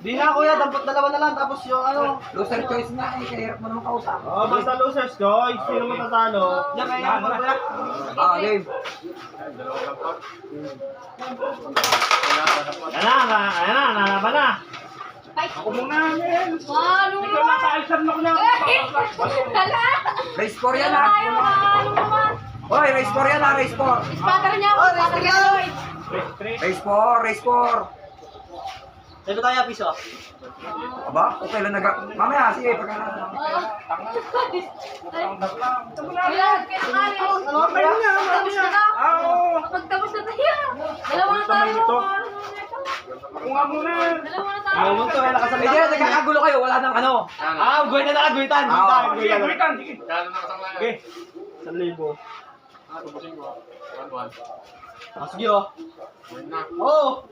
Di na kuya, dapat dalawa na lang tapos yung ano. Loser choice nga eh, kaya hirap mo naman kausap. Oh, basta loser's choice. Sino matatalo? Yan kaya mo kuya. Game. Ayan na, nalaban na. Ako muna, men. Ano Ikaw nakaalsan mo ko na. Hala! Race 4 yan ha. Ano naman? Hoy, race 4 yan ha, race 4. Spatter niya ako, spatter niya ako. Race 4, race 4. Sino tayo, piso? Aba, okay lang mamaya, sige, pagka Kailan, kailangan. Ano, kaya na, Tapos na ka. Magtapos na tayo. Dalawa na tayo. Ako nga muna. Dalawa na tayo. Ano to, wala ka sa Hindi, nagkakagulo kayo, wala nang ano. Gawin na lang, gwitan. Sige, gulitan, sige. Okay. 1,000. Sige oh. Oo.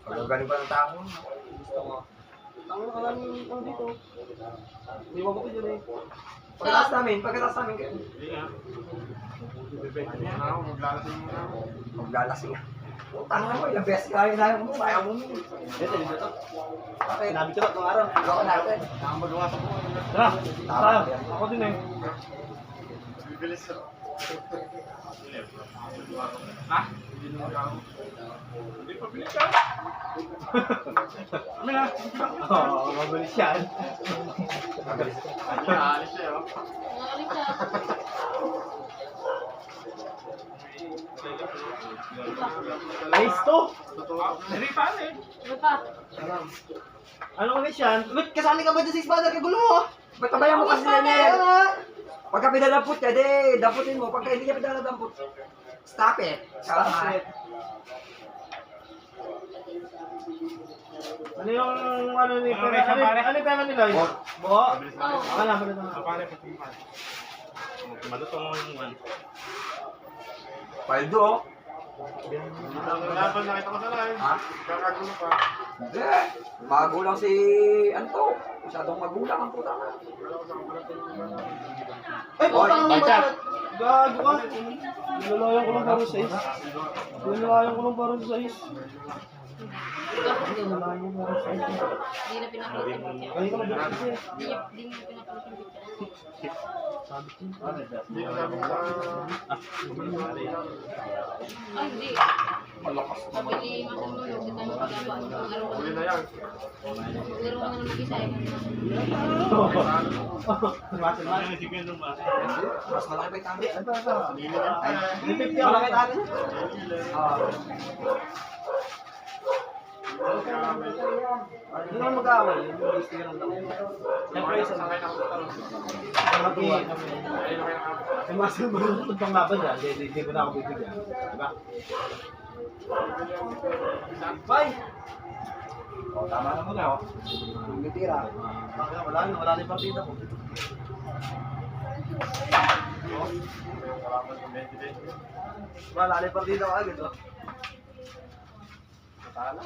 Galing pa ng tao. Gusto mo. Tango ka lang ano dito. Hindi mo ko dyan eh. Pagkatapos namin kayo. Maglalasing nga. Tango mo, ilang beses kaya na mo, kaya mo. Ito, dito to. Okay, nabi ko itong araw. Gawin natin. Tara, tayo. Ako din eh. Ha? Hindi pa bilis ka. Amin na. Oo, mabilis yan. Alis siya, oh. Race 2. Hindi pa, eh. Ano pa? Ano ka yan? Ba't kasali ka ba dyan sa Spatter? Kagulo mo. Ba't tabayan mo kasi yan eh? Pagka pinadampot ka, di, damputin mo. Pagka hindi ka pinadampot, stop it. Stop it. Ano yung ano ni Ano yung pera ni Lloyd? Buho? Ako na, pala na. Pare, patimpan. Malutong mo yung man. Paldo, oh. Laban nakita ko sa live. Ha? Kakagulo pa. Hindi. Magulang si, ano to? Masyadong magulang ang puta na. Ay, putang Oy, naman. Gago ka. Nilalayan ko lang para sa is. Nilalayan ko lang para sa is. Nilalayan ko para sa is. Hindi na pinapalitan yung picture. Kaya ka mag-ibig siya. Hindi na pinapalitan yung picture. Sabi ko. Hindi ko sabi sa... Ay, hindi. Malakas Sabi ni Masang Lolo, hindi tayo magagawa. Huli na yan. Laro ka na ng mag-isa eh. Mas malaki pa yung camera. Ano ba? Lili yan. Ay, 350 ako nakita natin. Hindi naman mag-aaway. Yung gusto yun ang lang. Siyempre, isa lang. Matuwa kami. Ay, master mo yung pang laban yan. Hindi ko na ako bibigyan. Diba? Bye! O, tama na muna, oh. Yung tira. Wala na yung partida ko. Wala na yung partida ko agad, oh. Matala.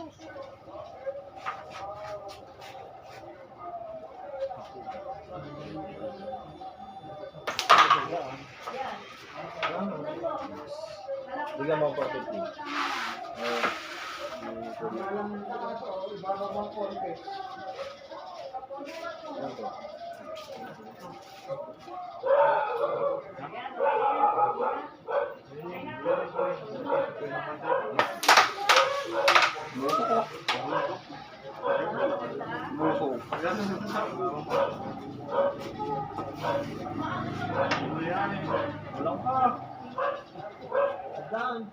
Bigyan mo ang perfect team. Walang ka. Down.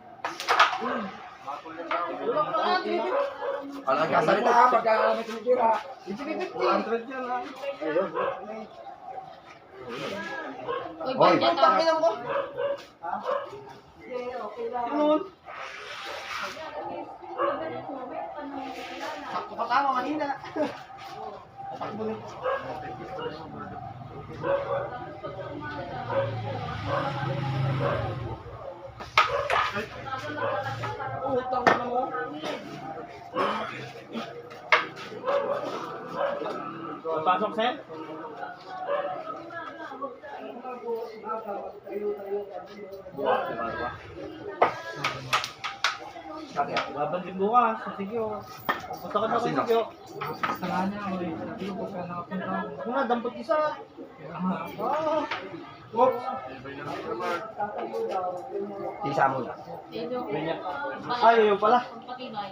Wala nagkasalita ka pagka may tumitira. 100 yan, ha? Ayun. Uy, Hoy, budget Ang ah. ina mo. Yun. Sakto ka tama kanina. Takbo rin. Utang na mo. Pasok, sir? Buwa, diba? Bakit? Laban din bukas sa Sigyo. Punta ka na kay Sino? Sigyo. Gusto nga niya, may sabi ko pagka nakapunta ako. Ako na, dampot isa. Ah, Oo. Oops. Tisa mo na. Ganyan. Ay, yun pala. Patinay.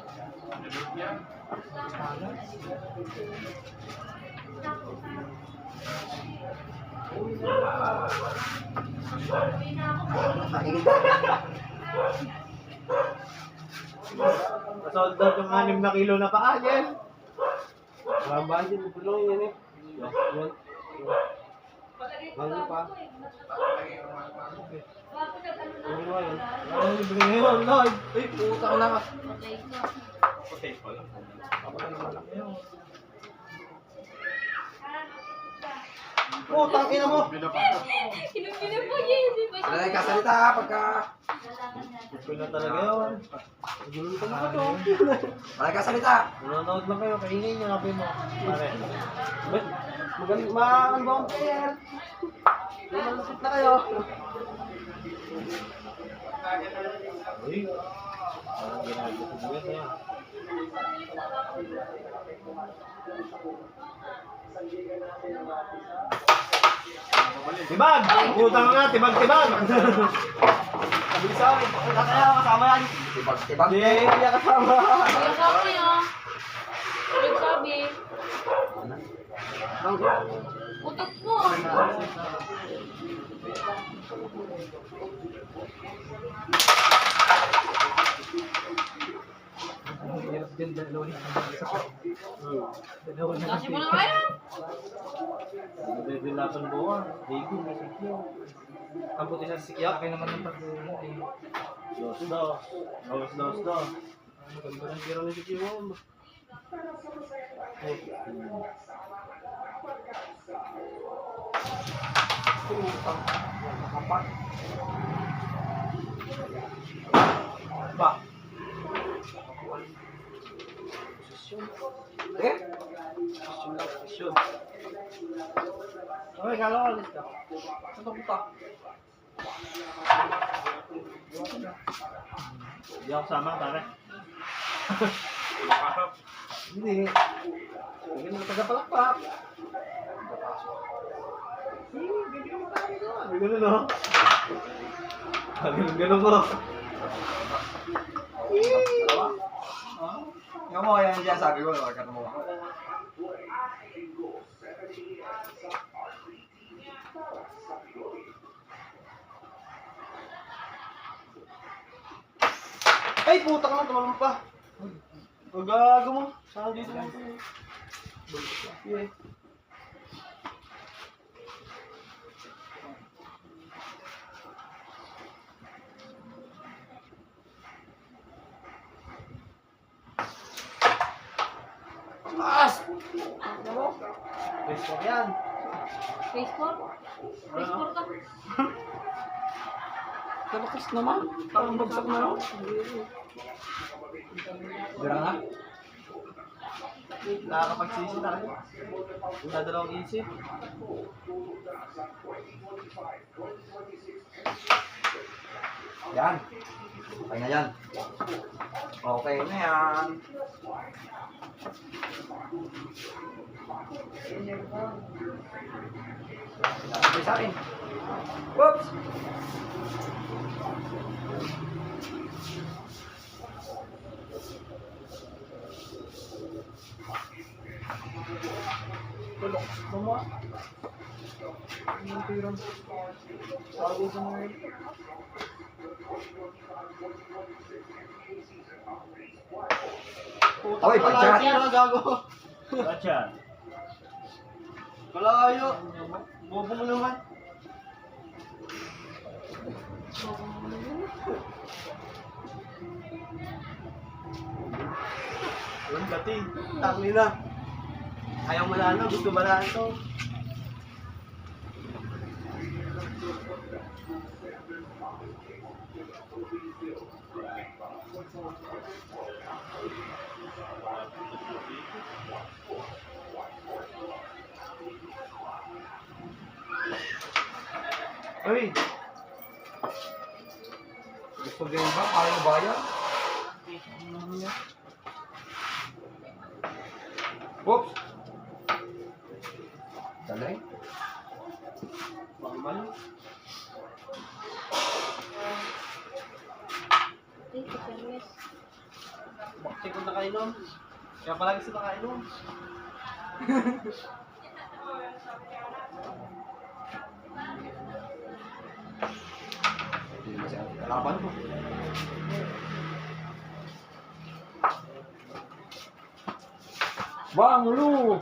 Nasold out yung 6 na kilo na paa, Jen. Walang budget, pulong yan eh. Yan. Ano pa? Ano ba yun? Ano yung bigay ngayon, Lloyd? Ay, puta ko na ka. Okay, pala. Putang ina mo! Kinupinip mo yun. Di ba? Wala nagkasalita pagka... Ito na talaga yun. Gulo ka na ka to. Wala nagkasalita. Nanonood lang kayo, kainin nyo kape mo. Pare. Magaling, ano ba ang player? Lumalasip na kayo. Uy. Parang ginagawa ko buwet na yan. Tibag! Putang nga, tibag-tibag! Sabi sa akin, kaya kasama yan. Tibag-tibag. Hindi, hindi niya kasama. Kuya sabi ah. Kuya sabi. Utot mo. ang hirap din dalawa na dalawa na Kasi mo na kaya. Dilapan buwan. Digo, may sikyo. Ang puti sa sikyo. Akin naman ng pagdulo eh. Dos. Ang ganda ng tira ng sikyo mo. Ba? Eh? Posisyon. Okay, kala ko alis ka. Ano puta? Hindi ako sama, pare. Hindi. Hindi mo taga-palakpak. Ganun, no? Ganun ko. Yung mo, yan dyan sabi ko, wag ka mo. Ay, puta ka na, tumalong pa. Pag-gago mo. Saan dito mo? Yeah. Taas! Facebook yan. Facebook? Facebook ka. Talakas naman. Parang bagsak na lang. Gara nga. Nakakapagsisi talaga. Wala dalawang isip. Yan. Okay na yan. Okay na yan. Sabi sa akin. Whoops! Tulok. Mama. Ang tirang. Sabi sa mga yun. Puta Oy, ka, pag-chat. malayo na, gago. Gotcha. Malayo. Bobo mo naman. Yung dating. Tangli na. Ayaw malano, gusto malaan to. Uy! Gusto game ba? Kaya mo ba yan? Oops! Galing. Bambal. Ay, kapalis. Bakit ko nakainom? Kaya palagi sa nakainom. Hindi naman siya kalaban ko. Bang Lu!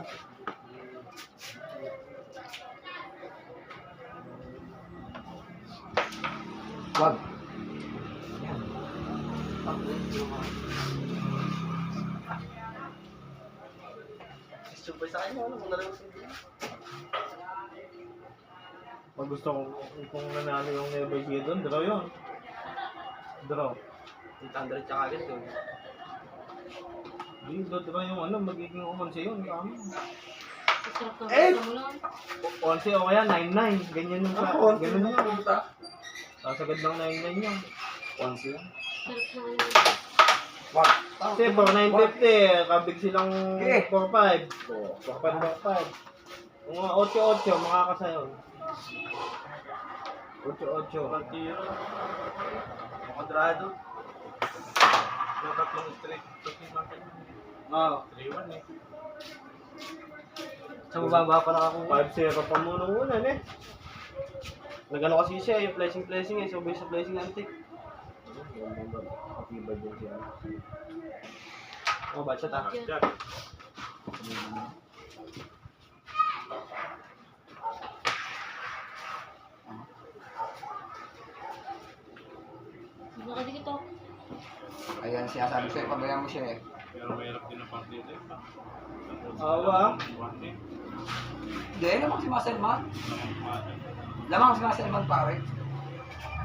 Wag. Super sa akin, ano kung nalaman sa inyo? Pag gusto kung nanalo yung Never See doon, draw yun. Draw. 800 tsaka agad yun. Hindi, draw yung ano, magiging 11 yun. Kamo. Sarap na Eh! gusto mo lang. 11 o kaya 9-9. Ganyan yung sa... Ganun yun. Sasagad ng 9-9 yun. 11 yun. Sarap na ano. Wag. Kasi 4-9-50, kabig silang Eh. 4-5. 4-5. Kung mga 8-8, makakasayon. 8-8. Pagkiro. Quadrado. Yung tatlong straight. Tatlong natin. Oo. 3-1 eh. Sa mababa pa lang ako. 5-0 pa muna una eh. Nagano kasi siya, yung flashing eh. Sabay sa flashing antik. Happy birthday siya. Oh, ba't siya ta? Jack. Nakadikit ako. Ayan, sinasabi sa'yo, pabayaan mo siya eh. Pero mahirap din ang partida eh. Awa. Hindi, lamang si Maselman. Lamang si Maselman pare.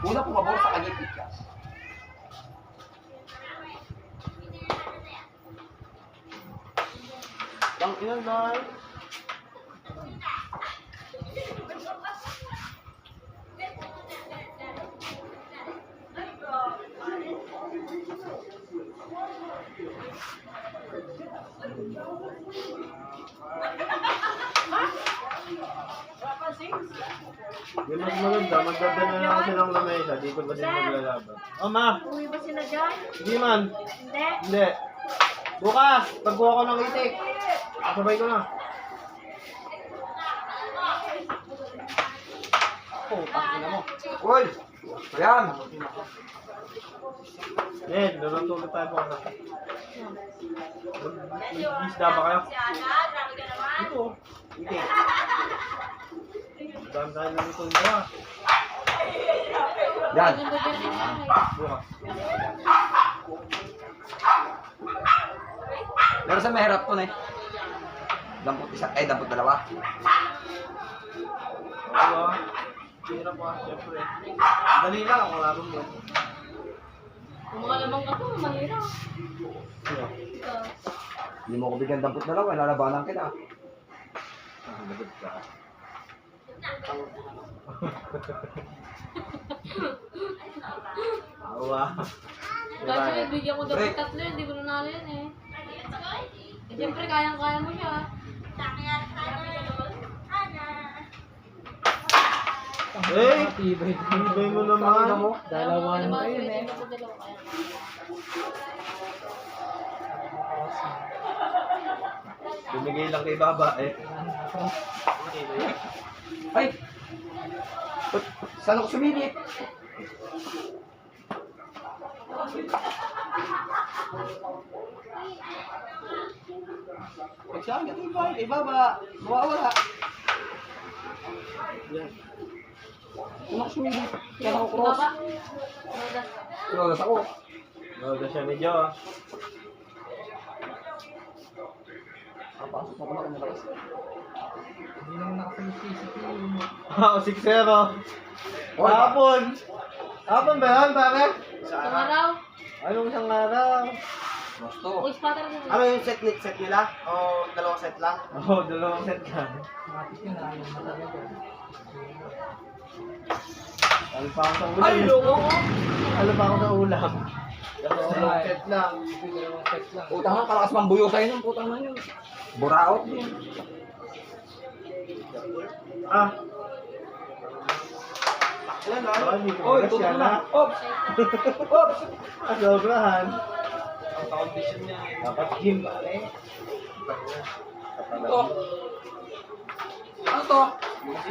Una pumabor sa kanya yung pitchas. Bang ilan dahil? Di mas maganda, magdadala na kasi ng lamesa, di ko ba sila maglalaban. Oh ma, Uwi ba sila dyan? hindi man. Hindi. Hindi. Bukas, pagkuha ko ng itik. Sabay ko na. Oh, pakina mo. Uy! Ayan! Yan, luluto tayo bukas. Mag-isda ba kayo? Ito. Itik. Dami tayo ng ito ba? Yan! Ano ba dyan? Bukas. Pero sa mahirap to na eh. Dampot isa, dampot dalawa. Oo. Hirap pa, syempre. Dali lang ako laban mo. Kung mga lamang ka to, mahirap. Sino? Ikaw. Hindi mo ko bigyan dampot dalawa, lalabanan kita. Lagot ka. Awa. Kasi bigyan ko daw ng tatlo yun, hindi ko nanalo yun eh. Siyempre, kayang-kaya mo siya. Eh! Tibay. Ibay mo naman. Dalawa Ano na ba, yun eh. pwede mo dalawa kaya. Bumigay lang kay Baba eh. Ay! Saan ako sumilip? Pag saan ka tayo kay Baba, mawawala. Yan. Saan ako sumilip? Saan ako cross? Baba. Roda. Lolas ako. Loda siya ni Jo. Pasok mo ko na kung nalakas. Hindi naman nakasalit-isip yun. Oo, 6-0. Hapon! Hapon ba yan, pare? Isang araw. Anong isang araw? Gusto. Uy, spotter mo. Ano yung set nila? O dalawang set lang? Oo, dalawang set lang. Matis yun, alam mo talaga. Ano pa ako sa ulam? Ay, loko! Ano pa ako sa ulam? Dalawang set lang. Dalawang set lang. Utang nga, kalakas mang buyo sa'yo ng putang na yun. Buraot. Ah. Yan na. Hindi ko Oy, magas tutok yan, na. ha? Ops! Ops! Sobrahan. Ang condition niya. Dapat gym, pare. Ito. Ano to?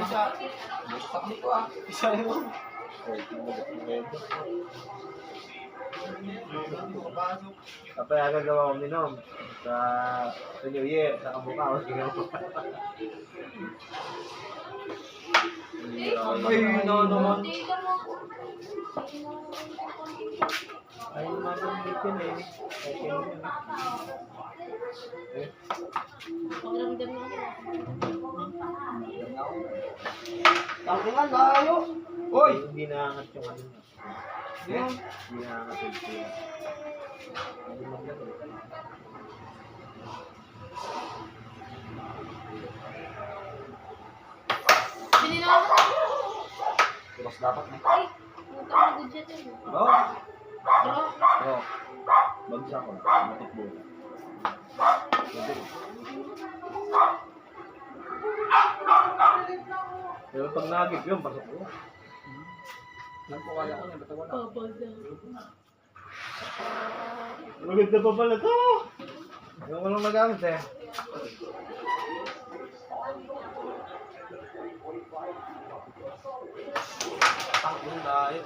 Isa. Sakli ko ah. Isa yun. Kapayagan daw ako minom sa New Year, sa Kabukaw. Ay, no naman. Tingnan mo. Ay, magandang yun eh. Pakiramdam mo. Tangkingan, layo. Oy! Hindi naangat yung ano. Hindi naangat yung siya. Pininawa mo. Tulos dapat na. Ay, utang mo good shot yun. Bro! Bro, Bro! Bagsak ko. Matikbo. Pero pag nagig yun, pasok ko. Lang po kaya ko na, ba't wala? babal daw. Maganda pa pala to! Yung walang nagamit eh. Tangin tayo.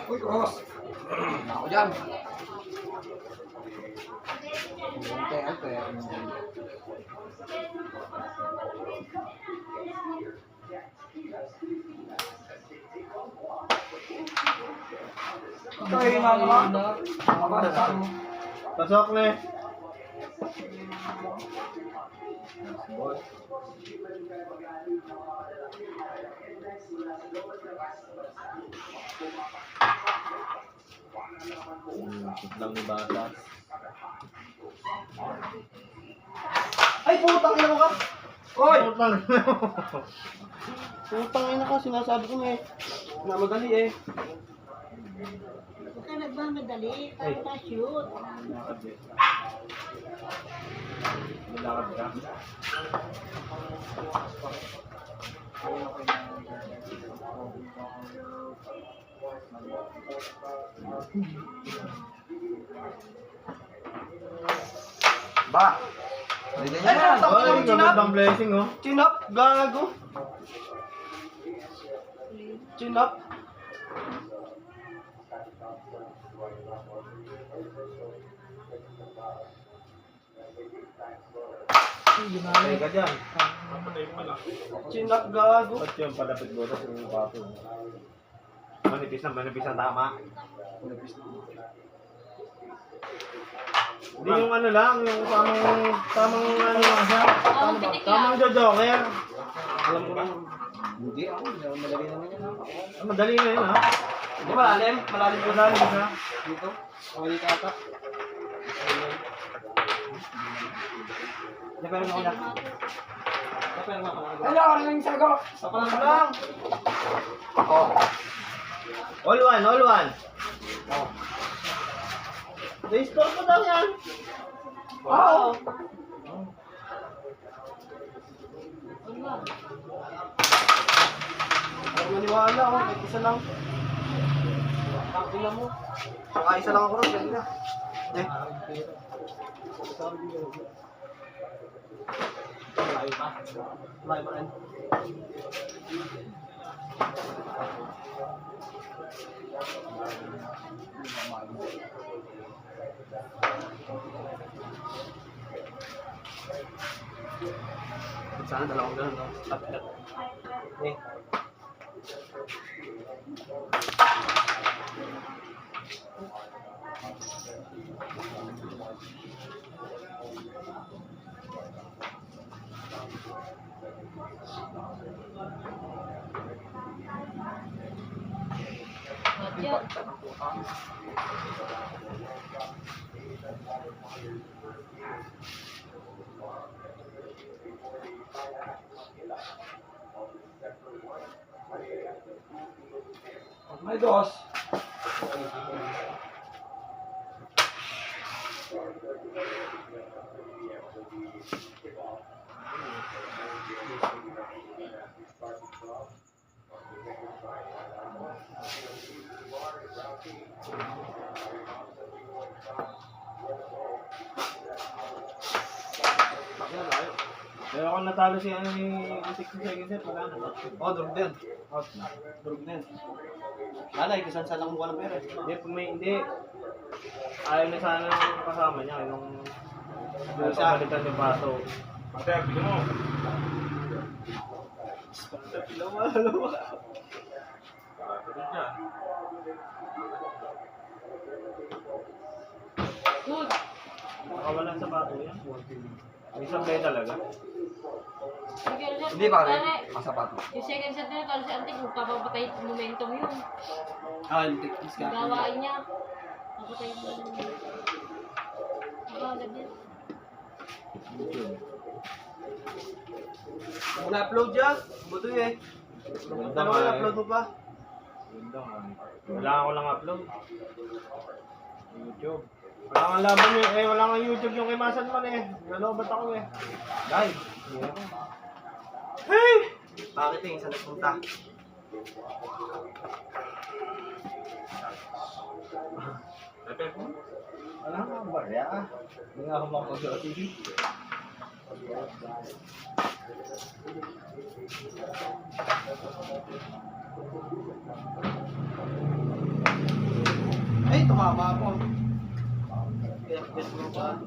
Uy, cross. Ako dyan. Ante. Kaya nga naman. Pasok na eh. Lang ni Batas. Ay, putang ina mo ka. Oy! Putang. Putang ina ka, sinasabi ko na eh. Na madali eh. Huwag ka nagmamadali, para ma-shoot. Lakad eh. Malakad ka. Ba? Ganyan yan. Ay, gagandang blessing oh. Chin-up, gago. Chin-up. Patay ka dyan. Chin-up, gago. Ba't yun palapit mo sa yung papo? Manipis na tama. Hindi yung ano lang, yung tamang ano lang siya. Tamang pitik lang. Tamang jojoker. Alam ko lang. Hindi ako, madali naman yan. Ah, madali na yun ha. Hindi malalim, malalim ko Madali siya. dito. Mali ka ata. Pero ako na. Hello, ano yung sago? Papalang ka lang. Oh. All one. Oh. Na-store ko daw yan. Wow. Ang maniwala ako, kahit isa lang. Takina mo. Saka isa lang ako rin, ganyan na. Eh. Layo pa. Layo pa rin. Sana dalawang ganun, no? Tapos. Eh. Yan. May dos. Kaya ako natalo si ano ni 60 seconds set, wala na. Oh, durog din. Out na. Durog din. Malay, kasan-san lang mukha ng pera. Hindi, pag may hindi. Ayaw na sana ng kasama niya, yung Isa. pagkalitan ni Pato. Ate, bigyan mo. Lawa. Durog dyan. Good. Makawalan sa Pato yan. May sablay talaga. Hindi pare. Masapat mo. Yung second set na talo si Antik, magpapapatay yung momentum yun. Ah, hindi. Iska. Gawain niya. Papatay yung momentum. Agad yan. Kung na-upload dyan, buto eh. Dalawa na-upload mo pa. Wala ako lang upload. YouTube. Wala kang laban eh. Wala kang YouTube yung kay Masan man eh. Nalobat ako eh. Live. Hey! Bakit yung isa nagpunta? Wala kang barya. Hindi nga ako makapag-TV. Ay, tumama ako. Yes, mo ba?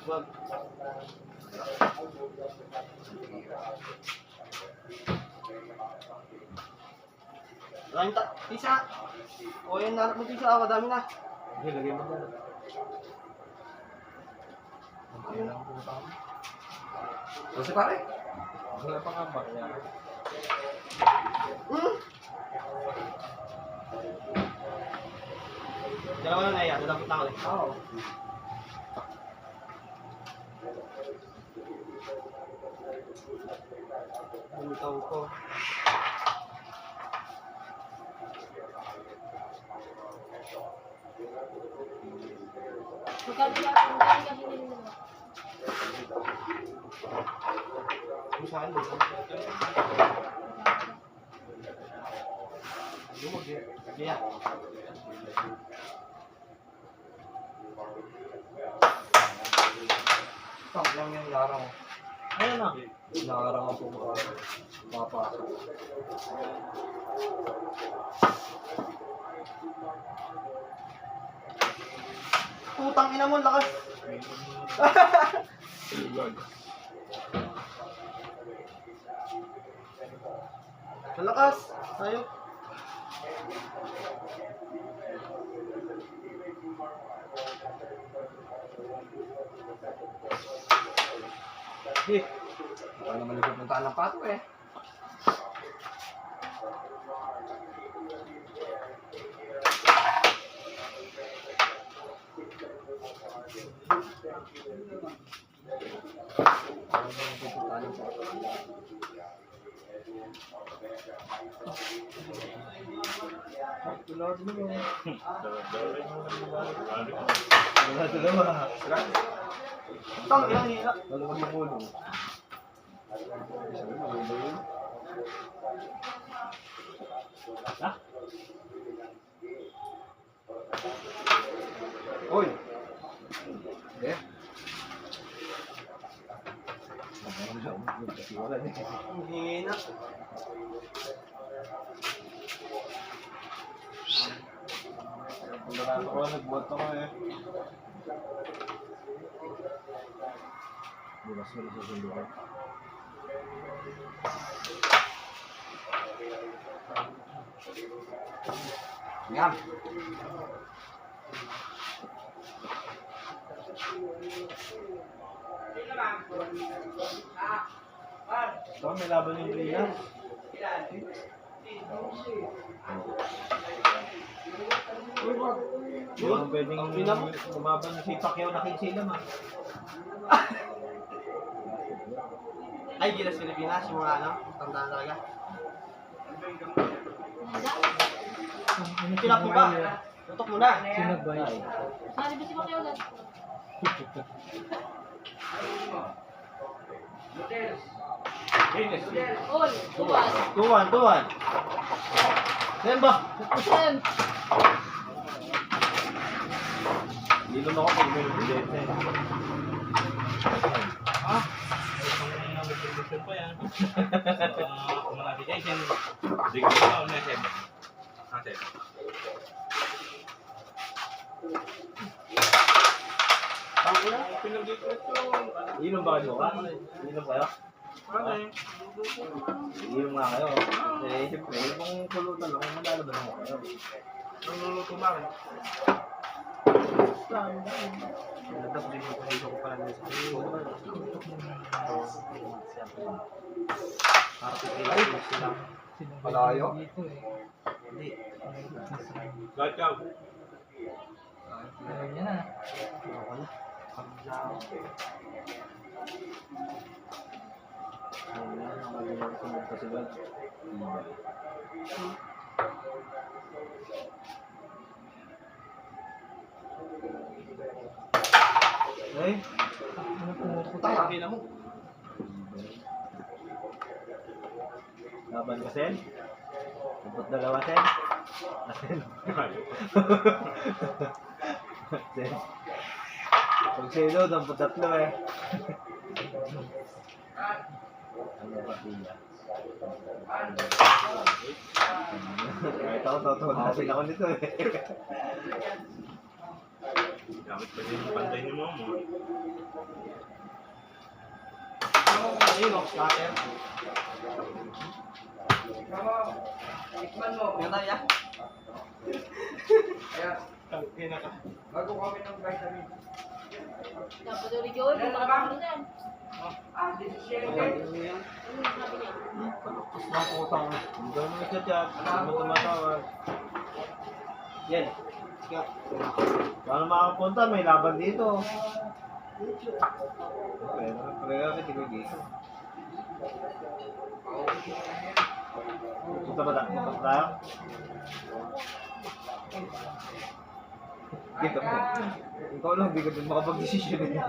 Wag. Maraming tisa. O yung narap mo tisa, madami na. Sige, lagay mo dyan. Kasi pare. Wala pa nga barya. Dalawa na na yan, dadapot na ako eh. Oo. Bumitaw ko. Magkano ka binili mo? Kung saan mo? Lumag eh. Kaya. Tang lang yung larang. Ayun na. Larang ako mapapasok. Putang ina mo, lakas. Malakas. Tayo. Eh. Wala naman yung pupuntaan ng pato eh. Wala naman yung pupuntaan ng pato. Tulad mo yun. Dalawa. Putang ina, hila. Dalawang yung ulo. Ha? Uy! Eh? Ang hina. Pagdaraan ko, nagbuhat ako eh. Bukas mo na susundukan. Yan. Ito, may laban yung Bria. Hindi mo pwedeng lumaban si Pacquiao na kay Sila, ma. Ay, Gilas Pilipinas, yung mga ano, tandaan talaga. Pinap mo ba? Tutok mo na. Sinagbay. Saan ba si Pacquiao ulit? All, tuwan. 2-1. Yan ba? Sen. Hindi naman ako kung may bilete. Inom ba kayo? Inom kayo? Inom nga kayo. Eh, siyempre, kung pulutan lang, malalaban mo kayo. Naluluto ba? Tapos dito ko pala nila sa para pipili sila. Malayo. Dito eh. Hindi. Ayaw niya na. Ako na. Eh, Ano pumuputa? Taki na mo. laban ka, Sen? Dapat dalawa, Sen? Sen? Sen? Pag sino, dapat tatlo eh. Ano ba tiya? Kahit ako, totoo natin ako nito eh. Dapat pa din yung pantay ni Momo. Ayun o, scatter. Yan tayo ya. Bago kami ng vitamin. Dapat ulit yun, bumaba mo din. Ang putang. Hindi mo nagchat-chat. Hindi mo tumatawag. Yan. Paano makapunta? May laban dito. Pero kasi tigil dito. Punta ba tayo? Dito mo. Ikaw lang, hindi ka din makapag-desisyon eh.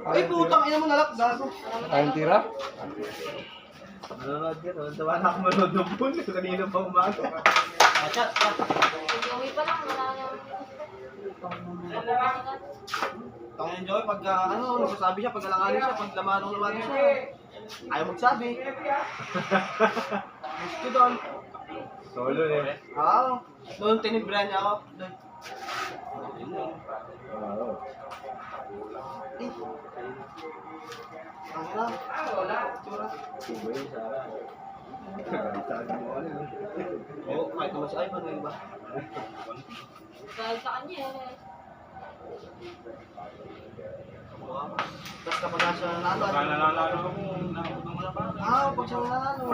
Ay, putang ina mo nalak, gago. Ayun tira? Manonood ka, tawa na ako manonood ng pool. Kanina pa umaga. Chat. Yung pa lang, wala na. Tangin Joey, pag ano, nagsasabi siya, pag alanganin siya, pag lamanong siya. Ayaw magsabi. Gusto doon. Solo eh. Doon tinibran niya ako. Doon. Oo. Ang ina. Tsura. Tubo yun, Sarah. Kagalitan mo ano yun. Oo, kahit naman si Ivan, di ba? Dahil sa kanya eh. Tapos kapag nasa nanalo. Baka nalalaro ako, nakaputang mo na ba? Pag siya nanalo.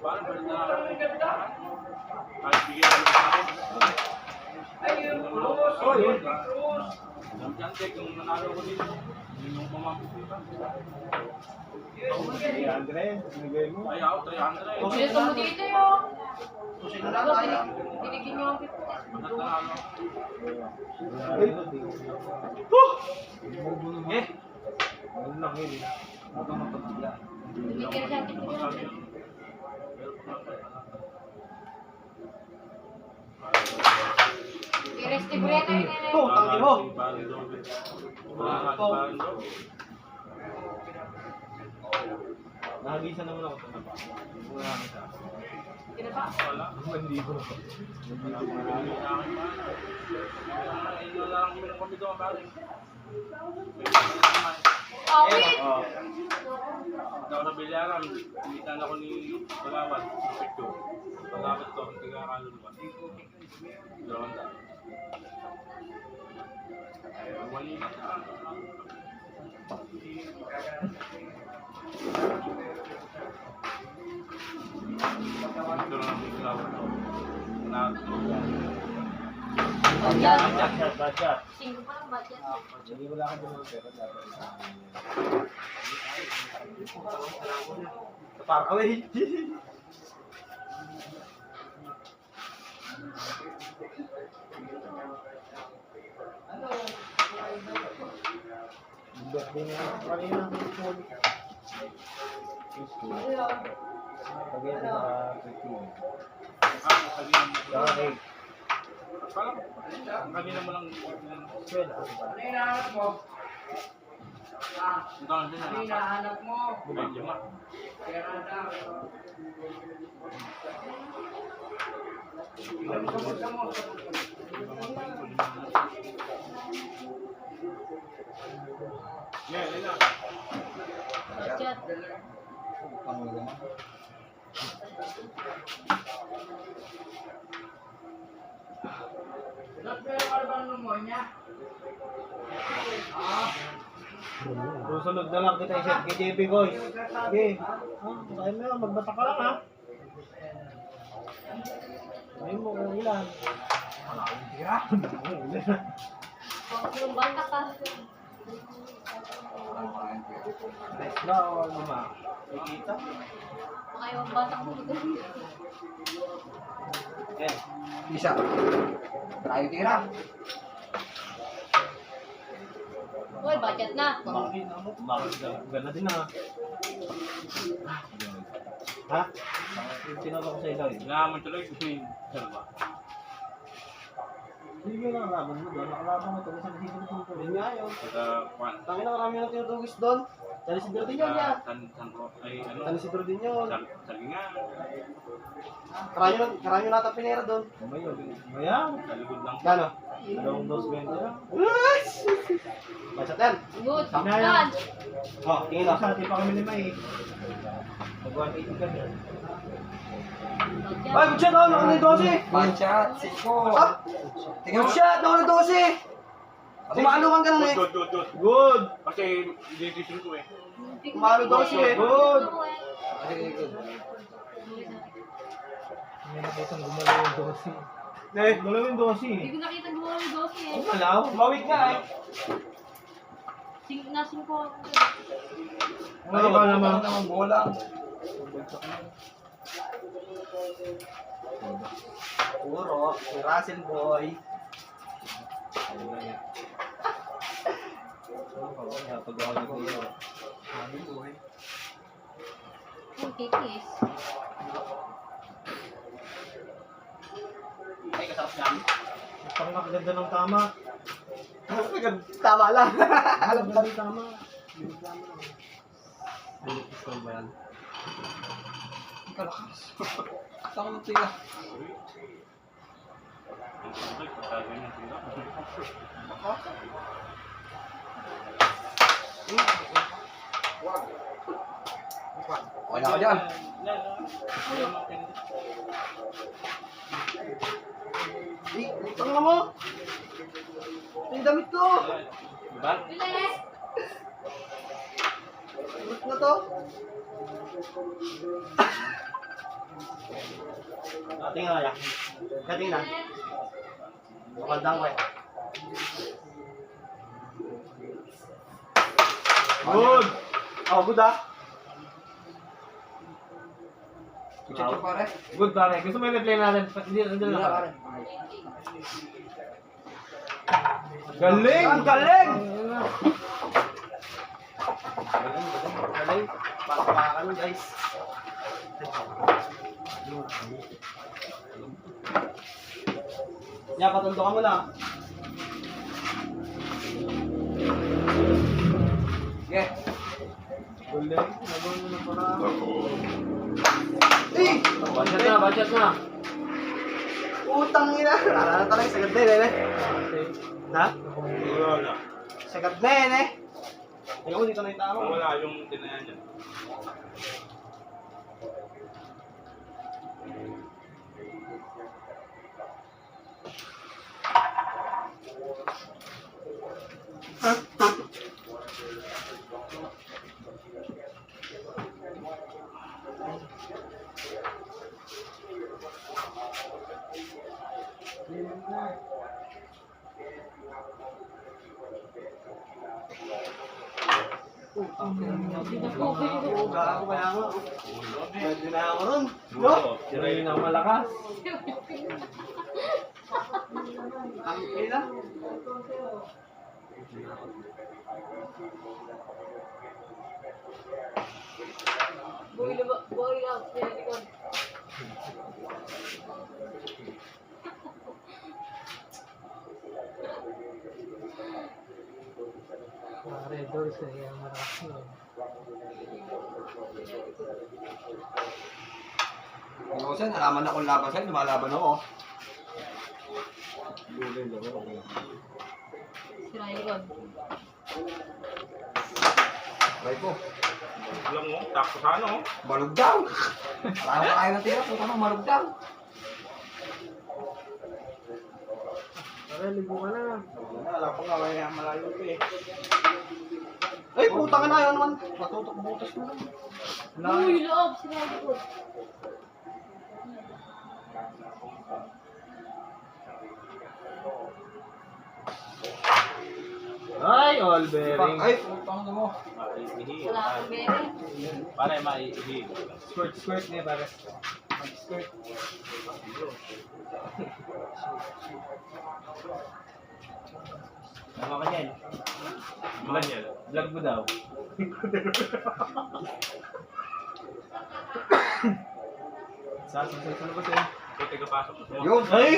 Parang balik na ako. Kahit bigyan ka sa akin. Oh, yun. Diyan, kung nanalo ko dito, yun yung pamampupitan. Si Andre, binigay mo. Ay, ako, 300. Dito mo dito yun. Susi na lang tayo. Tinigin niyo ang 50. Bagat nanalo ako. Eh, Ano lang yun eh. Ako mapagila. Tinigin siya ang 50. I-restibreta yun eh. tangin mo. Parang doble. Parang doble. Nakagisa naman ako sa napa. Wala kami sa akin. Kinapa? Wala. Hindi ko. Wala akong marami sa akin pa. Ayun na lang kami ng pabito ang bagay. Awit! Oo. Hindi ako nabilyaran. Pilitan ako ni Pagawad. Pagawad to. Hindi ka kaluluwa. 200. kanina. Ito na ang biglaw. Budget. 5 pa lang budget. Hindi wala ka din ng pera. Parang kawin. Birthday na kanina. Pag-ibig na 15. Okay. Parang, kanina mo lang. Swela. Ito lang din. Hinahanap mo. Medyo ma. Yeah, yun lang. Budget. Susunod na lang kita i-set kay JB Boys. Sige. Kaya mo yan, magbata ka lang ha. Sabihin mo kung ilan. Yung bata ka. Next na o ano ma? Kikita? Baka yung bata ko. Eh. Isa. Tayo tira. Uy, budget na. Bakit ganda din ha. Ha? Tinuro ko sa ilaw eh. Kailangan mo tuloy kasi dalawa. Hindi ko nakalaban mo doon. Nakalaban mo ito kasi nasigil ko. Yun nga yun. Sa Juan. Tangin na marami na tinutugis doon. San Isidro din yun yan. Ay ano? San Isidro din yun. Sagingan. Karanyo nata pinera doon. Ayan. Sa likod lang. Gano? Dalawang dos 20 lang. Bachat yan. Good. Tingnan. Yan. Oh, tingin lang. Sa atin pa kami lima eh. Mag-180 kami. Budget. Ay, good shot oh, naku na 12. Banchat, siko. Ah, good shot, naku na 12. Kumalukan ka na eh. Good. Good! Kasi decision ko eh. Kumalo daw siya eh. Good! Very good. May nakitang gumalaw yung dosi. Eh, dalawang dosi. Hindi ko nakita gawa ng dosi eh. Malaw. Mawig nga eh. Nasing ko ako. Ano ba naman? naman bola. Puro, si Russell boy. Yung kikis. Ay, kasarap dyan. Pang nakaganda ng tama. Tama lang. Alam ko yung tama. Pistol ba yan? Kalakas. Saan mo tira? Okay, pagkaganyan sila. Wala ka dyan. Eh, utang na mo. Ito yung damit ko. Diba? Bilis! Ba't na to? Tingnan na. Katingnan. Makandang ko eh. Good! Oh, good ah. Kuchat yung pare. Good pare. Gusto mo i-replay natin? Hindi lang pare. Galing! Ang galing! Galing. Pakpakan guys. Ya, patundo ka muna. Okay. Galing. Nagawa mo na para. Eh! Budget na, budget na. Utang ina. Ala na talaga, sagad na yun eh. Ha? Wala na. Sagad na yun eh. Ayun, dito na yung tama. Wala yung tinayan niya. Hindi na po. Uga ako kaya nga. Pwede na ako ron. No? Sira yun ang malakas. Ang ina. Boy lang. Likod. Red Doors eh, ang malakas yun. Yung sa'yo, nalaman akong laban sa'yo, lumalaban ako. Sira likod. Try ko. Lang mo, tapos ano? Balog daw. Wala akong kaya ng tira, puta mo, malog daw. Tara, ligo ka na. Wala pa nga kaya malayo ko eh. Ay, puta ka na yun naman. Matutok butas na lang. Uy, loob. Sira likod. Ay, all bearing. Ay, putang na mo. Maihi. Wala akong bearing. Pare, maihi. Squirt niya para. Mag-squirt. Tama ka dyan. Manuel. Vlog mo daw. Saan ba sa'yo? Ikaw tiga-pasok. Yun. Ay!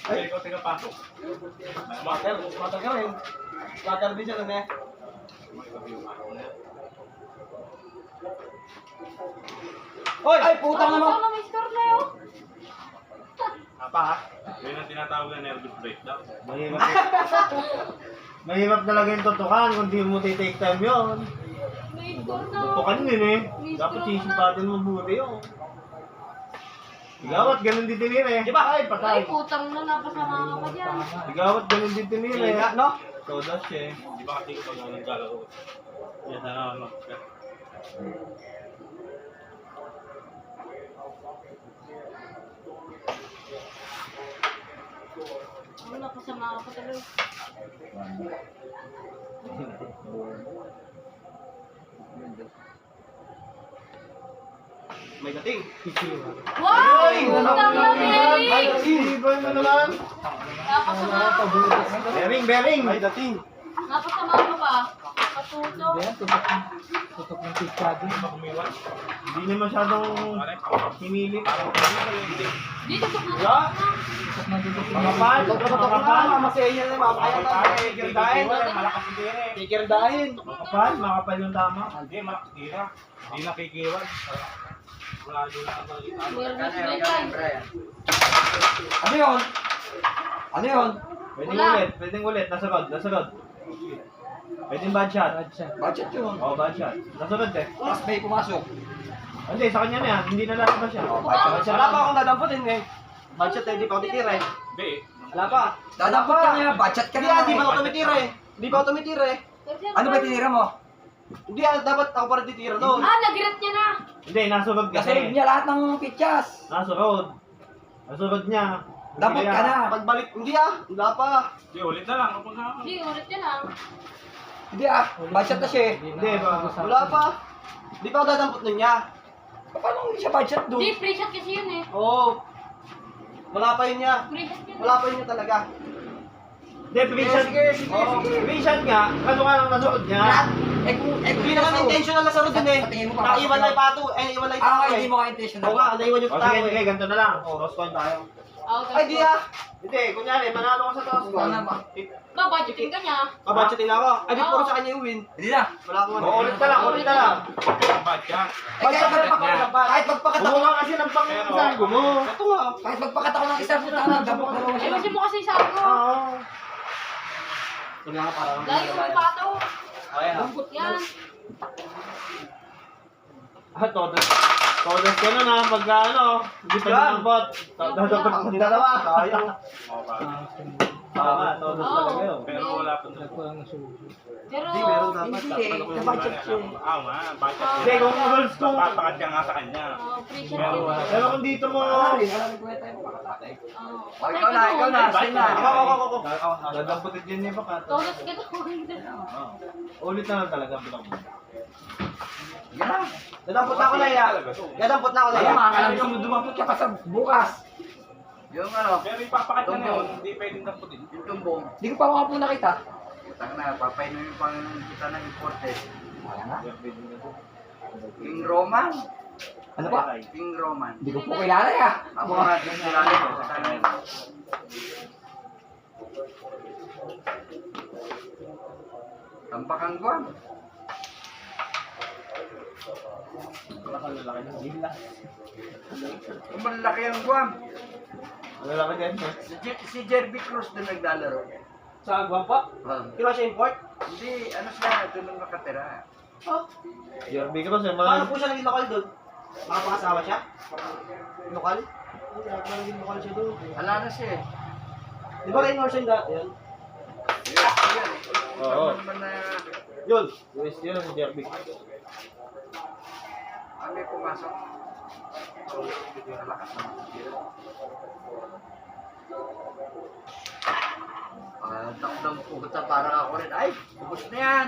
Ay, ikaw tiga-pasok. Scatter, scatter ka rin. Scatter din siya nun eh. Hoy! Ay, putang na mo. Ano may score na yun? Apa ha? Yun ang tinatawag na nervous breakdown. Mahirap. Mahirap talaga yung tutukan kung di mo titake time yun. May score na. Tutukan din eh. Dapat sisipatin mo buti yun. Igawat, ganun din tinira eh. Di ba? Ay, patay. Ay, putang na. Napasama ka pa dyan. Igawat, ganun din tinira eh. Kaya, no? Sodas siya eh. Di ba kasi kapag naglalaro? Yan na ano. Ano, napasama ka pa tuloy. May dating. Wow! Ay, Putang na, Ay, Mary! sinipan mo naman. Napasama ka pa. Bearing. May dating. Napasama ka pa. Patuto. Hindi yan, tutok ng pizza din. Kumiwan. Hindi na masyadong Pare, hinilit. Dito tuk na. Ya. Tutok ng tutok. Makapal. Makapal. Mamasaya na, mamakaya na. Tikirdahin. malakas yung tira eh. Tikirdahin. Makapal yung tama. Hindi, malakas tira. Hindi nakikiwan. Wala doon na ang makikita. Nervous breakdown. Ano yun? Ano yun? Pwedeng ulit. Nasagod. Pwedeng bad shot. Bad shot. Budget yun. Oo, bad shot. Nasagod eh. Tapos may pumasok. Hindi, sa kanya na yan. Hindi na lalabas siya. Bad shot. Wala pa akong dadamputin eh. Budget eh, di pa ako titira eh. Hindi. Wala pa. Dadapot ka niya, budget ka Hindi na. di pa ako tumitira eh. Di pa ako tumitira eh. Ano ba tinira mo? Hindi dapat ako pa rin titira doon. Ah, nag-ret niya na. Hindi, nasugod Kasunod kasi. niya lahat ng pitchas. Nasugod niya. Dapot ka na. Pagbalik, hindi ah. Wala pa. Hindi, ulit na lang. Kapag na. Hindi, ulit niya lang. Hindi ah, budget na siya eh. Hindi, ba? Wala pa. Di pa ako dadampot nun niya. Paano hindi siya budget doon? Hindi, free shot kasi yun eh. Oo. Wala pa yun niya. Free shot yun. Wala pa yun niya talaga. Hindi, free shot. Oo. Free shot nga. Kaso nga lang nasugod niya. Hindi naman intentional na saro dun eh. Sa tingin mo pa- Naiwan lang yung pato. Iwan lang yung pato hindi eh. mo ka-intentional. Oo nga, naiwan yung O pato sige, eh. ganito na lang. Toss coin tayo. Out of Ay, di ah. Hindi, kunyari, manalo ka sa toss coin. Ano ba? Babudgeting ka niya. Babadgetin na ako. Ay, di puro sa kanya yung win. Hindi na. Wala akong O, ulit ka lang. Bad yan. Budget na lang pa. Kahit magpakat ako. Bumuha kasi ng pang-sargo mo. Ito nga. Kahit magpakat ako ng isang puta na, dapot na naman siya. Ayusin mo kasi sa ako. Oo. Ito nga parang. Lagi mo yung pato. Ayan ah. Bumbot yan. Todas ka na na, pagka ano, hindi pa Yan. nabot. Dapat dalawa. Sayang. Oo, pare. Tama, todo Oo. talaga yun. Pero wala pa doon. Nagkulang na suso. Pero, Hindi, meron dapat. Hindi eh, nabudget siya eh. Nga, bakit? Hindi, kung rules kung... Papakat ka nga sa kanya. free siya Pero din. wala. Pero kung dito mo... Alam ko tayo pakatake. Oo. O, ikaw na, sige na. Ako. Dadamputin din niya baka. Tolos ka daw. Ulit na lang talaga bilang mo. Sige na. Dadampot na ako na ya. Dadampot na ako na Alam ya. mo, kailangan sunod dumampot ka pa sa bukas. Yung ano, Pero ipapakat ka na yun, hindi pwedeng damputin. yung tumbong. Hindi ko pa makapuna kita. Tang na, papainom yung pang kita ng importe. Wala na. King Roman. Ano ba? King Roman. Hindi ko po kilala ya. Ako nga, di kilala ko. Tampakang Guam. Lalaki ng gila. Kung malaki ang Guam. Lalaki din. Si Jerby Cruz doon naglalaro. Sa Guampa? Kino siya import? Hindi, ano siya, doon nang nakatira. Oh. Jerby Cruz, yung Paano mga... po siya naging lokal doon? Makapangasawa siya? Lokal? Hindi, paano naging lokal siya doon? Wala na siya eh. Di ba Raynor siya dati yan? Yan. Oo. Naman na Yun! West yun ang Jerby. kami pumasok. Malakas naman. Takdang puta parang ako rin. Ay, ubos na yan.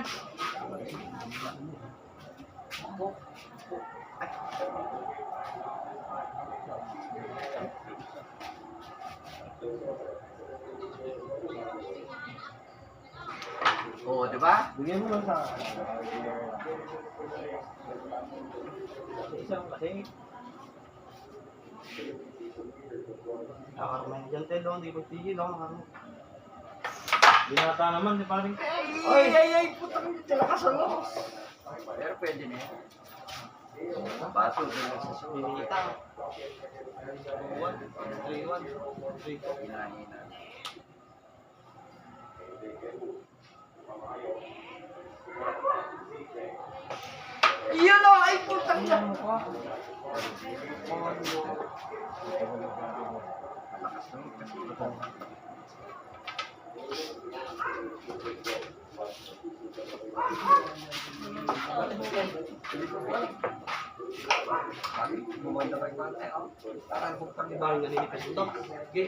Ay. Oo, di ba? Bigyan mo lang sa... Isang kasi... Nakakaramahin dyan, Telo. Hindi ko tigil ako. Binata naman, di paring... Ay, putang ito, lakas ano. Pero pwede na yan. Bato, doon lang sa sulit. Binita. 3-1. Hinahina. Iyon o, ay putang niya. Lakas naman kasi. Sabi, bumanda pa yung bata. Parang bukang iba yung nalilipas ito. Sige.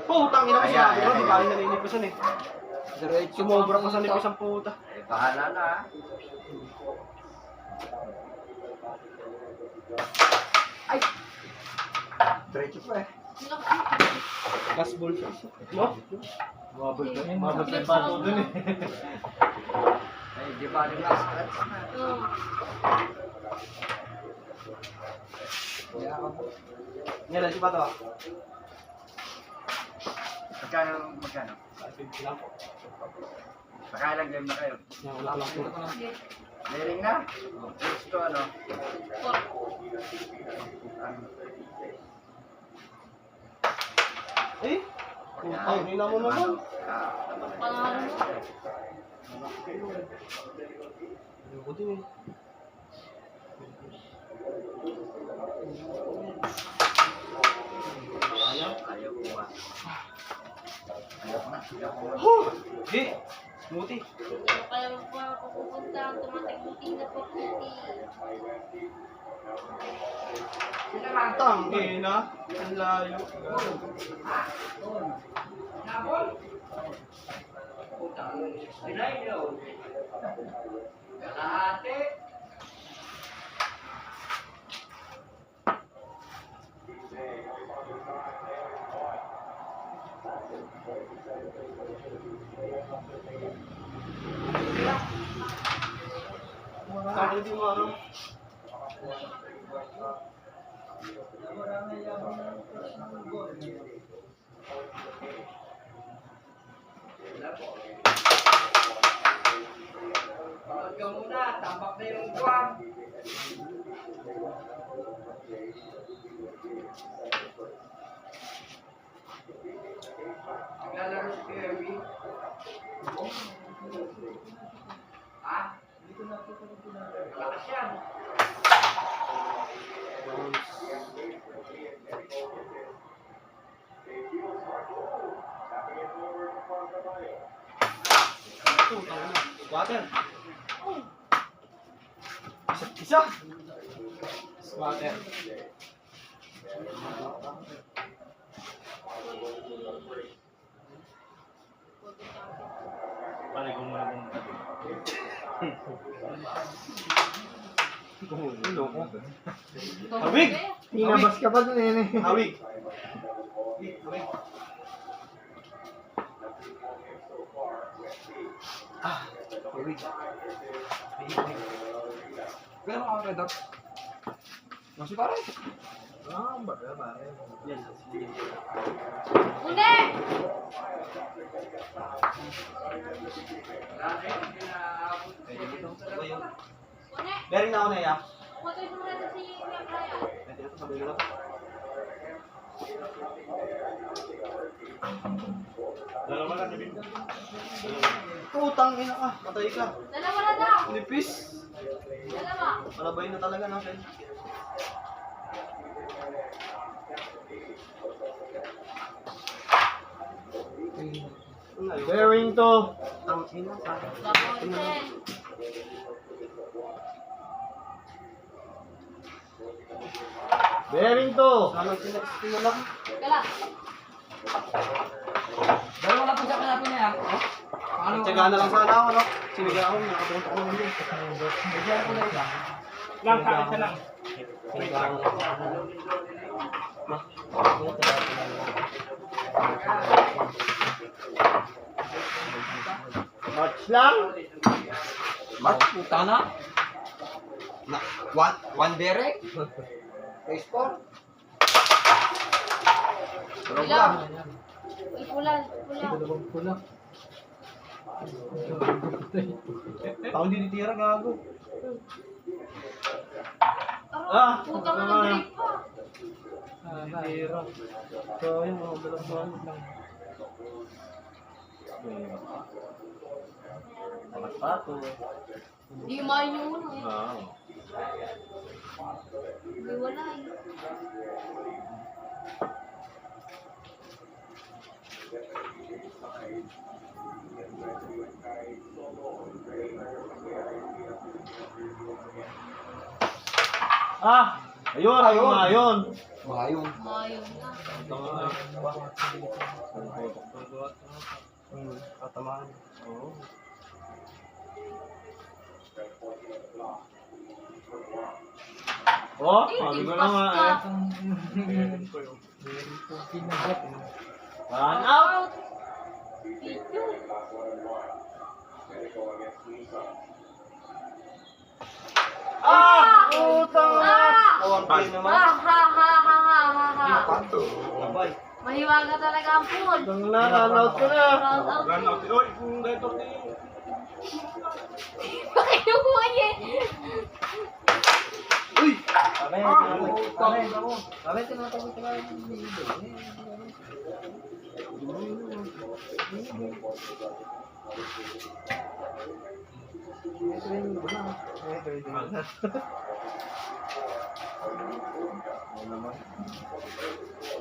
Putang ina ko sinabi ko. Di ba rin naninipasan eh. Diretso Sumobra ko sa nipis ang puta. Eh, bahala na ha. Ay! Diretso pa eh. Gasball siya. No? Mabot na yung pato dun eh. Ay, di ba rin last scratch na? Oo. Kaya ako. Ngayon, si Pato. Magkano? Nakailang game na kayo? Yan, wala lang po. Layering na? Gusto ano? Eh? Putang ina mo naman. Pangalan mo. Ayoko din eh. Ayaw ko ba? Ayaw ko. Di! Smoothie. Kaya mo pa ako pupunta. Tumatik-buti na po. Tang ina. Ang layo. Kalahati. Sabi di mo ano. Huwag ka muna, tambak na yung buwan. Naglalaro si Kirby. Ha? Lakas yan. Squatter. Isa. Squatter. Balik ko muna ng Loko. Hawig! Tinabas ka pa dun eh. Hawig! Ah, hawig. Kaya mo ako, Redor. Masih pare. Ah, baga pare. Yan. Hindi! Hindi! Bearing na ako na iya. Putay mo na si Kuya Brian. Ito ito sabi ko. dalawa lang sabihin. Putang ina ka, patay ka. Dalawa na daw! Nipis. Dalawa! Malabay na talaga natin. Bearing to. Tang ina ka. Bakonten. Bearing to. Sana tinalak. Kala. Dalawa na po siya kaya po niya. Paano? Tsaga na lang sana ako, no? Siniga ako, nakapunta ako ng hindi. Bigyan ko na isa. Lang, kain ka lang. Siniga ako. Match lang. Mat, puta na. Na, one bearing? Baseball? Ilaw. Uy, pula. Pula. Dalawang pula. Ako hindi titira, gago. Ah, putang na grip pa. Titira. So, yun, mga dalawang lang. Alas pato. Hindi kumain yung uno eh. Ah. Hindi wala eh. Ah! Ayun, ayun, ayun. Mahayong. Mayong na. Katamaan. Oo. Oh, sabi ko na nga eh. Kinagat. One out! Video. Ah! Putang na! Ah! Kawan naman. Ha ha ha ha ha ha ha. Labay. Mahiwaga talaga ang pool. Tang na, run-out ko na. Round out. Run out. Uy, kung dito Bakit yung buhay niya? Uy! Sabi, tinatawag ko na.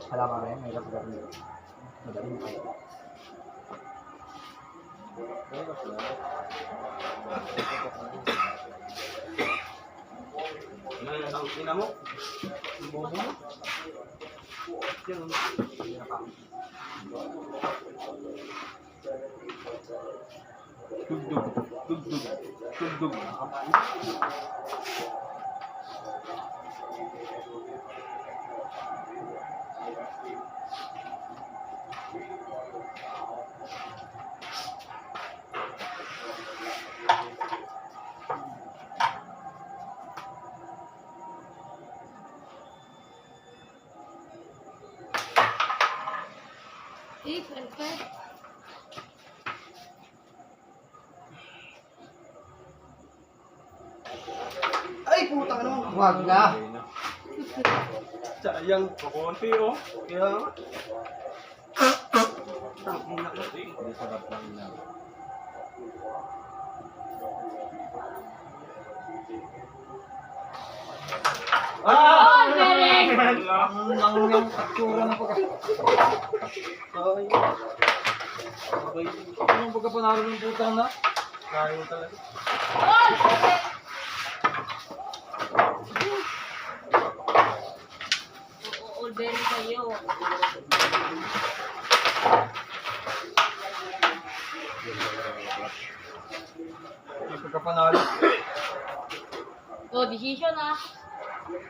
Hala ka rin, may kapag madaling kayo. Ang ina mo? Bobo mo? Yan. Tugdug, tugdug, tugdug. Eh, perfect. Ay, putang ina mo. Huwag na. Sayang. Kukunti, oh. Kaya nga. Tang ina ko. Hindi sarap lang na. Oh, Derek! Ang yung katsura ng pagka. Ay. Okay. Anong pagkapanalo ng putang na? Layo talaga. Oy! Oo, all very kayo. Anong pagkapanalo? Oh, decision ah.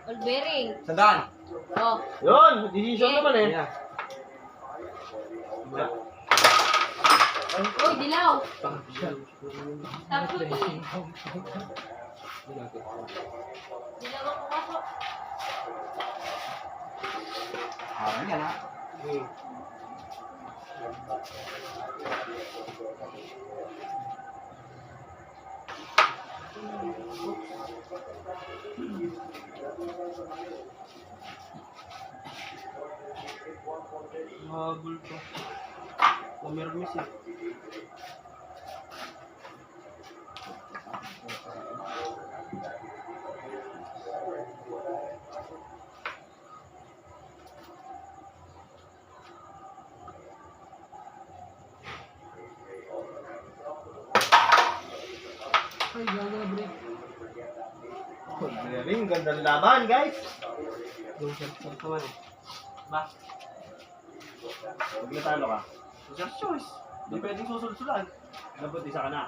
All bearing. Sandaan. Oh. Yun! Decision naman eh. Yeah. Uy, dilaw. Stop shooting. Dilaw ang pumasok. Yan ha. Habol to. Pumirmis eh. Ay, gago na break. Galing, gandang laban guys. Naman eh. Ba? Pag natalo ka, just choice. Di pwedeng susulsulan. Dapat isa ka na.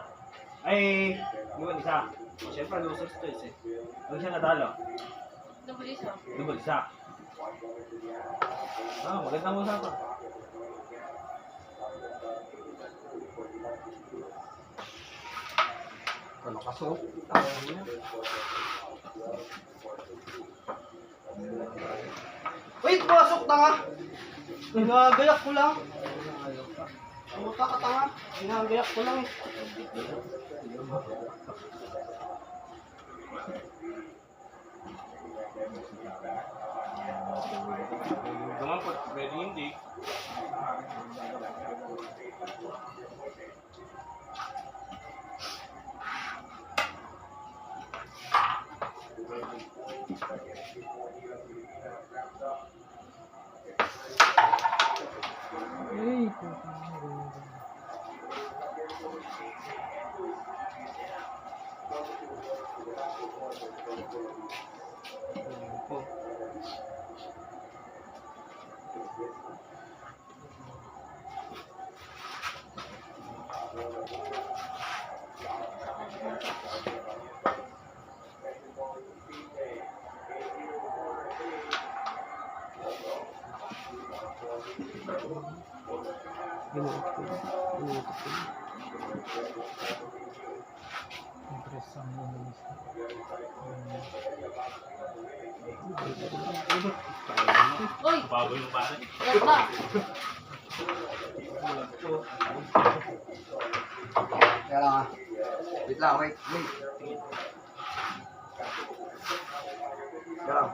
Ay, iwan isa. O, syempre, loser's choice eh. Pag siya natalo, Double isa. double isa. Ah, magandang usapan. Ano kaso? Wait, pasok tanga! Ginagayak ko lang. Puta ka tanga. Ginagayak ko lang eh. Naman po, pwede hindi. Ay, putang ina. Impress ang lumis. Uy! Baboy mo pare. Yan ba? Kaya lang ha. Wait lang, wait. Kaya lang.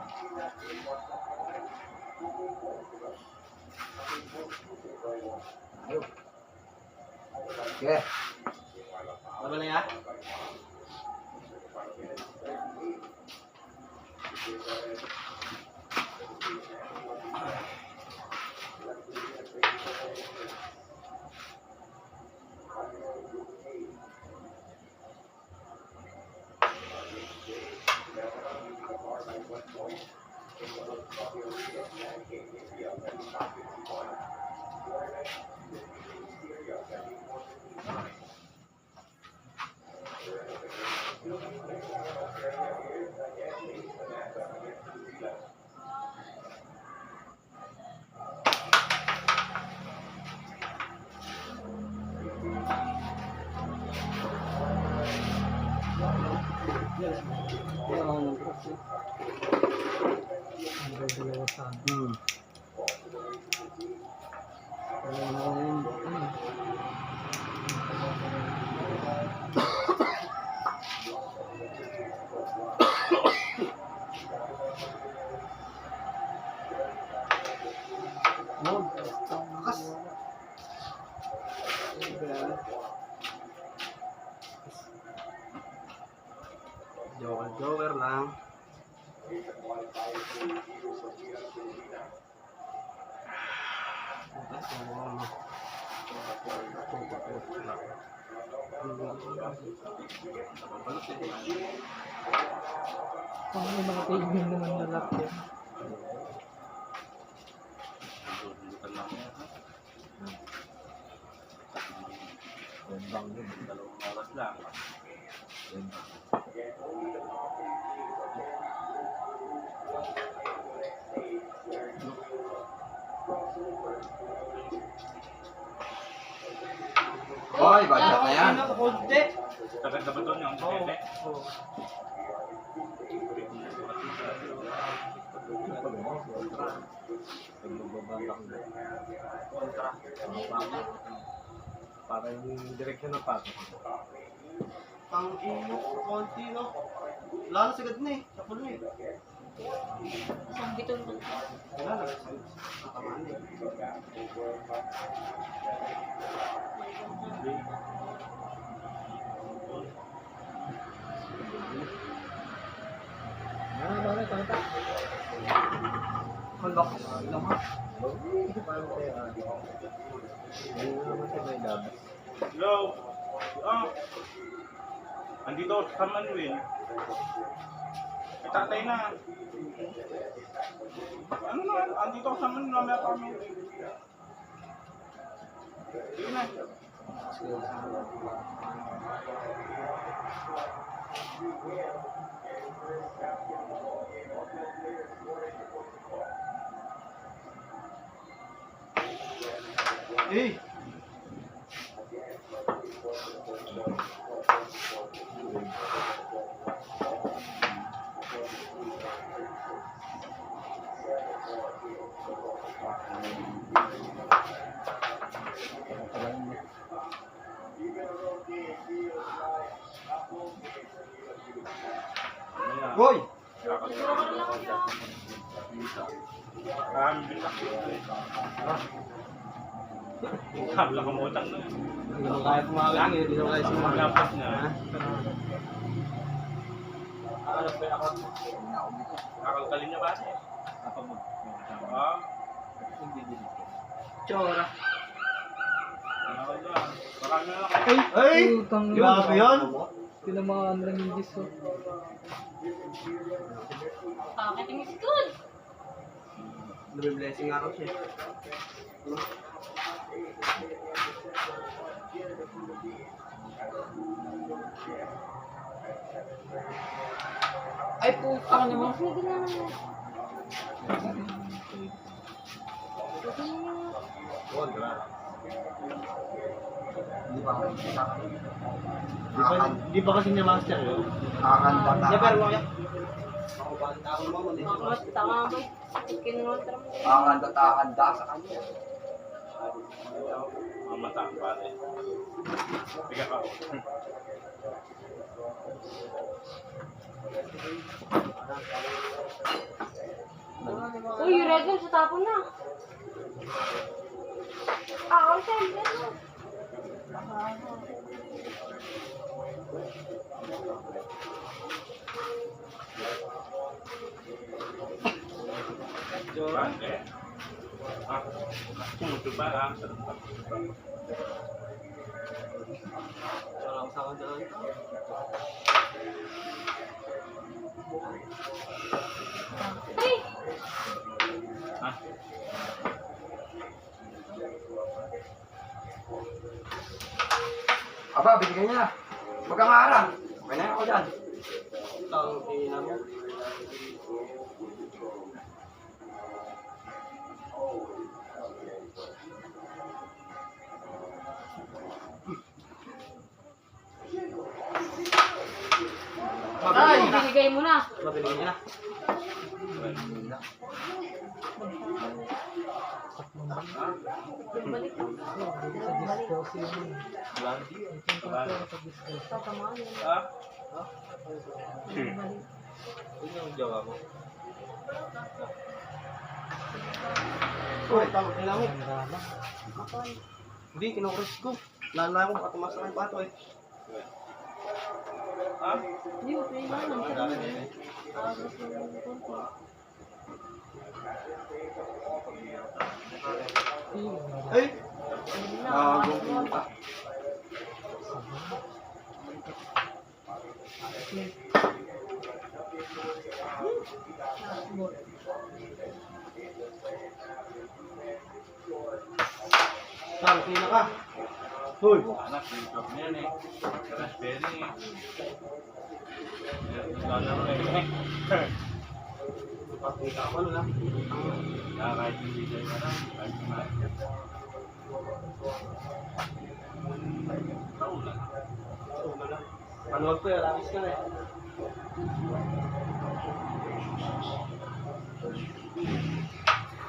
Ayun. Sige. Ano na yan? Ang dalawa sa Lakas. Joker lang. Pang may mga kaibigan naman na lock yan. Bukan lang yan. Dalawang oras lang. Hoy, budget na yan. Konti. Tagal na ba doon yung pwede? Para yung direksyon ng pato. Pang inok, konti, no? Wala na sagad na eh. Sa pulo eh. Isang biton mo. Wala na. Natamaan eh. Malak. Ilang ha? Hello? Ah. Andito ako sa Manuel. May tatay na. Ano na? Andito ako sa Manuel. Mamaya pa kami. Sige na. Eh! Hoy! Habla ka mo utang na. Hindi naman kaya pumalang eh. Hindi naman kaya sumalang. Dapat na. Kakalkalin niya ba? Ah. Tsura. Nakakal na. Marami na lang kayo. Ay! Utang na. Grabe yun! Tinamaan lang yung Diyos. Oh. Bakit yung school? Nabi-blessing ako siya. Ay, putang naman. Sige na naman. Hindi ba? Di ba kasi niya master yun? Kakanta Siya pero na. mo yan. Ako ba ang tao mo? Bakit tama ba? Kinunotra mo. Kakanta sa kanya. Mamataan pa rin. Tiga ka. Uy, yung red one sa tapon na. Ah, siyempre. Bante. Ah. Mucho ba ah? Wala ko sa akin dyan. Ay! Ah. Aba, binigay niya. Huwag kang harang. Okay na ako dyan. Tang ina mo. Patay! Binigay mo na. Mabili niya na. Balik mo. Sa discourse yun. Ang pinto ko sa discourse. Tatamaan yun. Ah. Yun yung jowa mo. Uy, tang ina mo. Ang rama. Hindi, kinukris ko. Lala ko, baka tumas na yung pato eh. Ah. Hindi mo kailangan. Agos mo yung konti. Ay! Na, Tangkina ka. Hoy. Anak, yung club na yan eh. Crash Berry eh. Lalaro eh. Pagkita ka ano na. Kaya kahit hindi kayo na lang, kahit kumain. Naulan. Manuwag ko yun, langis ka na eh.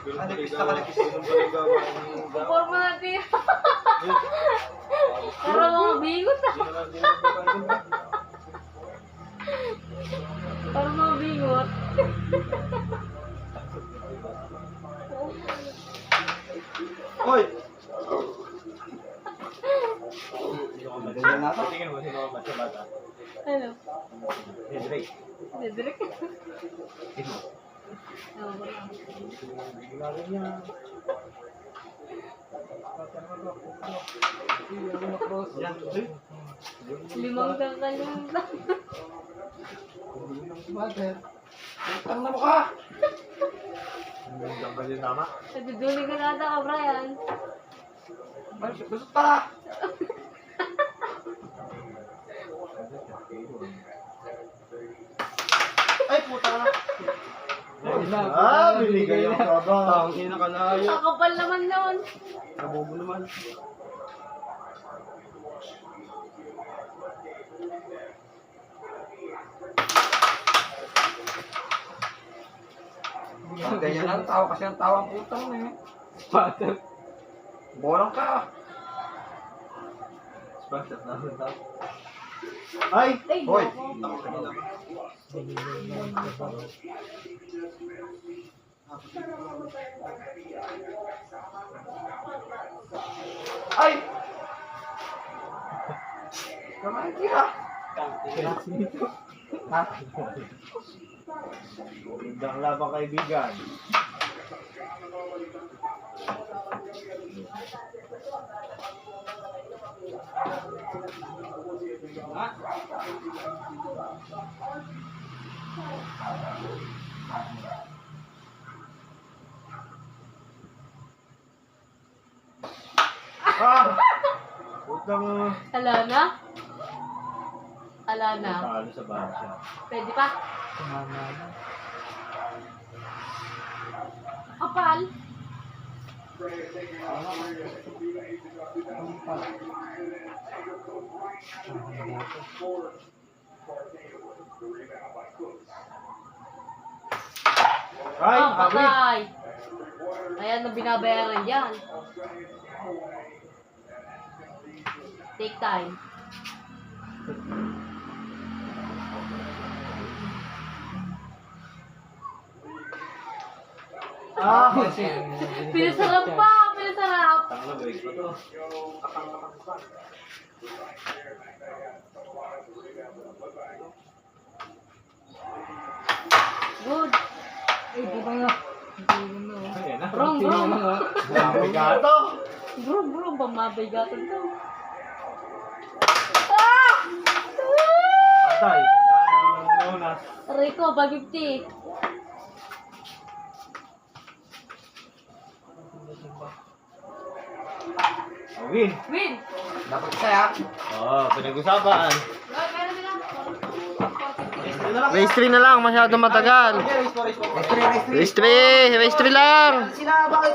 Kalipis na kalipis. Forma natin. Puro mga bingot ah. Puro mga bingot. Hoy! Ganyan na to. Tingin mo, sino ang bata? Ano? Drake. Dedrek. Oo, wala. Yan. Limang kakalimta. Utang na mo ka. Ang bali tama. Naduduling ka nata ka, Brian. Gusto pa. Ay, puta ka na. Binigay ang kaba. Tangkina ka na yun. Kakapal naman nun. Nabobo naman. Ganyan lang, tawa kasi ang tawang putang na eh. Spatter. Borong ka. Sponsor namin daw. Ay! Ay, Hoy. nako. Ay! Kamain kira. Ha? Magandang labang kaibigan. Ah! Putang Ala na? Ala na. talo sa bahay siya. Pwede pa? Kapal. Ay! Ah, Abi! patay. Ayan ang binabayaran dyan. Take time. Ah! Pinasarap pa! Pinasarap! Tangla, break pa to. Good. Ayan na. Brom, brom. Grabe gato! Brom, brom. Bamabay gatan to. Ah! Patay. Una. Rico, bagipti. Win! Win! Dapat saya. Oo, pinag-usapan. Meron nila. Race 3 na lang, masyado matagal. Race 4. Race 3, race 3. Race 3 lang. Sila, bakit